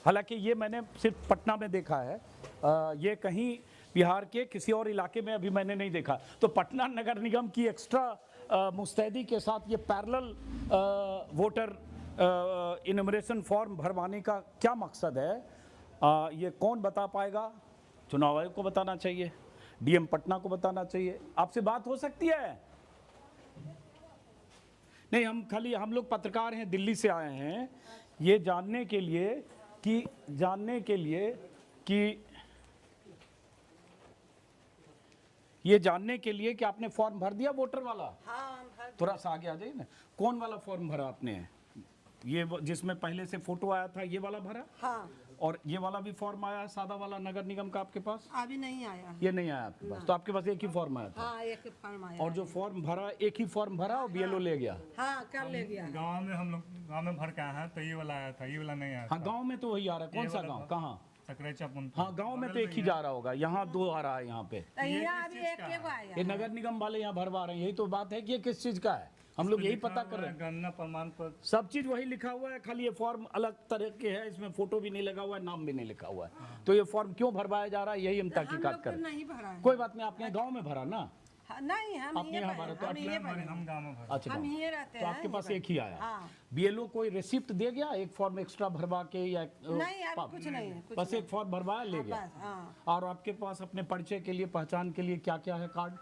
हालांकि ये मैंने सिर्फ पटना में देखा है, ये कहीं बिहार के किसी और इलाके में अभी मैंने नहीं देखा। तो पटना नगर निगम की एक्स्ट्रा मुस्तैदी के साथ ये पैरेलल वोटर इनमरेशन फॉर्म भरवाने का क्या मकसद है, ये कौन बता पाएगा? चुनाव आयोग को बताना चाहिए, डीएम पटना को बताना चाहिए। आपसे बात हो सकती है? नहीं, हम लोग पत्रकार हैं, दिल्ली से आए हैं ये जानने के लिए कि आपने फॉर्म भर दिया वोटर वाला। हाँ, थोड़ा सा आगे आ जाइए ना। कौन वाला फॉर्म भरा आपने? ये जिसमें पहले से फोटो आया था, ये वाला भरा? हाँ। और ये वाला भी फॉर्म आया सादा वाला नगर निगम का आपके पास? अभी नहीं आया। ये नहीं आया आपके पास? तो आपके पास एक ही फॉर्म आया था? हाँ, एक फॉर्म आया। और जो फॉर्म भरा, एक ही फॉर्म भरा और बीएलओ ले गया? हाँ, कर ले गया। गांव में हम लोग गांव में भर के आए हैं, तो ये वाला आया था, ये वाला नहीं आया हाँ, गांव में तो वही आ रहा है। कौन सा गांव, कहाँ? सकरेचा पुन। हाँ, गांव में तो एक ही जा रहा होगा, यहाँ दो आ रहा है यहाँ पे। यहाँ अभी एक आया। ये नगर निगम वाले यहाँ भरवा रहे हैं, यही तो बात है कि ये किस चीज का है, हम लोग यही पता कर रहे हैं। गणना प्रमाण पत्र सब चीज वही लिखा हुआ है, खाली ये फॉर्म अलग तरह के है, इसमें फोटो भी नहीं लगा हुआ है, नाम भी नहीं लिखा हुआ है। तो ये फॉर्म क्यों भरवाया जा रहा है, यही हम तहकीकात कर। नहीं भरा है। कोई बात नहीं, आपने गाँव में भरा ना? नहीं, हम अपने यहाँ भरा तो हम गाँव में भर। अच्छा, हम गाँव। ये रहते तो हैं। आपके पास एक ही आया? हाँ। बीएलओ कोई रिसिप्ट दे गया एक फॉर्म एक्स्ट्रा भरवा के, या नहीं, अब कुछ नहीं है, कुछ बस एक फॉर्म भरवाया ले गया? बस, हाँ। और आपके पास अपने परिचय के लिए, पहचान के लिए क्या क्या है कार्ड?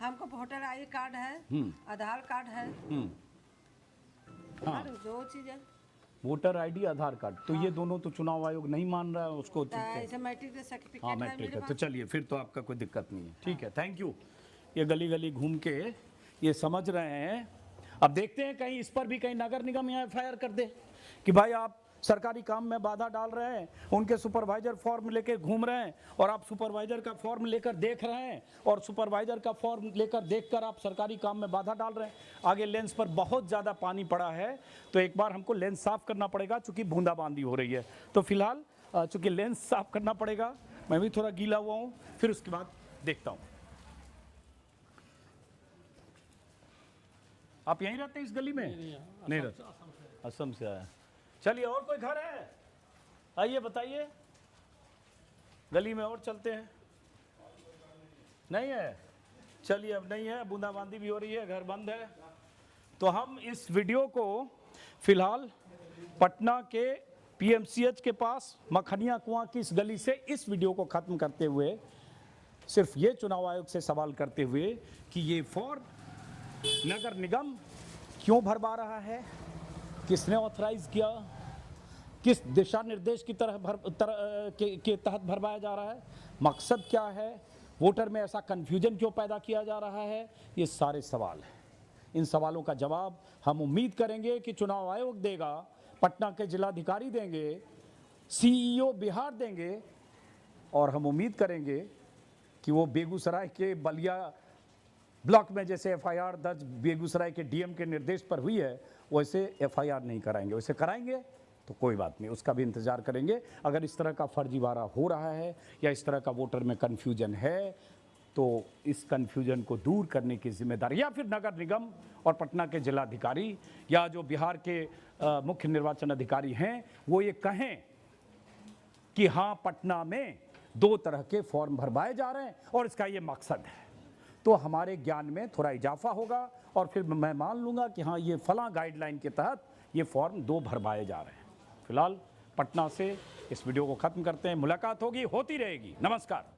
हमको वोटर आई कार्ड है, आधार कार्ड है, हाँ, दो चीज है। वोटर आईडी, आधार कार्ड। तो ये दोनों तो चुनाव आयोग नहीं मान रहा है उसको। ऐसे मैट्रिक का सर्टिफिकेट हाँ, है मैट्रिक मेरे है, तो चलिए फिर तो आपका कोई दिक्कत नहीं है। ठीक है, थैंक यू। ये गली गली घूम के ये समझ रहे हैं। अब देखते हैं कहीं इस पर भी कहीं नगर निगम यहाँ एफआईआर कर दे कि भाई आप सरकारी काम में बाधा डाल रहे हैं, उनके सुपरवाइजर फॉर्म लेकर घूम रहे हैं और आप सुपरवाइजर का फॉर्म लेकर देख रहे हैं, और सुपरवाइजर का फॉर्म लेकर देखकर आप सरकारी काम में बाधा डाल रहे हैं। आगे लेंस पर बहुत ज़्यादा पानी पड़ा है, तो एक बार हमको लेंस साफ करना पड़ेगा, चूँकि बूंदाबांदी हो रही है। तो फिलहाल चूँकि लेंस साफ करना पड़ेगा, मैं भी थोड़ा गीला हुआ हूँ, फिर उसके बाद देखता हूँ। आप यहीं रहते हैं इस गली में? नहीं रहते, असम से आया। चलिए, और कोई घर है? आइए बताइए, गली में और चलते हैं। नहीं है? चलिए, अब नहीं है, बूंदाबांदी भी हो रही है, घर बंद है। तो हम इस वीडियो को फिलहाल पटना के पीएमसीएच के पास मखनिया कुआं की इस गली से इस वीडियो को खत्म करते हुए सिर्फ ये चुनाव आयोग से सवाल करते हुए कि ये फॉर्म नगर निगम क्यों भरवा रहा है, किसने ऑथराइज किया, किस दिशा निर्देश की के तहत भरवाया जा रहा है, मकसद क्या है, वोटर में ऐसा कन्फ्यूजन क्यों पैदा किया जा रहा है, ये सारे सवाल हैं। इन सवालों का जवाब हम उम्मीद करेंगे कि चुनाव आयोग देगा, पटना के जिलाधिकारी देंगे, सीईओ बिहार देंगे, और हम उम्मीद करेंगे कि वो बेगूसराय के बलिया ब्लॉक में जैसे एफआईआर दर्ज बेगूसराय के डीएम के निर्देश पर हुई है, वैसे एफआईआर नहीं कराएंगे। वैसे कराएंगे तो कोई बात नहीं, उसका भी इंतजार करेंगे। अगर इस तरह का फर्जीवाड़ा हो रहा है या इस तरह का वोटर में कन्फ्यूजन है, तो इस कन्फ्यूजन को दूर करने की जिम्मेदारी या फिर नगर निगम और पटना के जिलाधिकारी या जो बिहार के मुख्य निर्वाचन अधिकारी हैं, वो ये कहें कि हाँ, पटना में 2 तरह के फॉर्म भरवाए जा रहे हैं और इसका ये मकसद है, तो हमारे ज्ञान में थोड़ा इजाफा होगा और फिर मैं मान लूँगा कि हाँ, ये फलां गाइडलाइन के तहत ये फॉर्म 2 भरवाए जा रहे हैं। फिलहाल पटना से इस वीडियो को ख़त्म करते हैं, मुलाकात होगी, होती रहेगी। नमस्कार।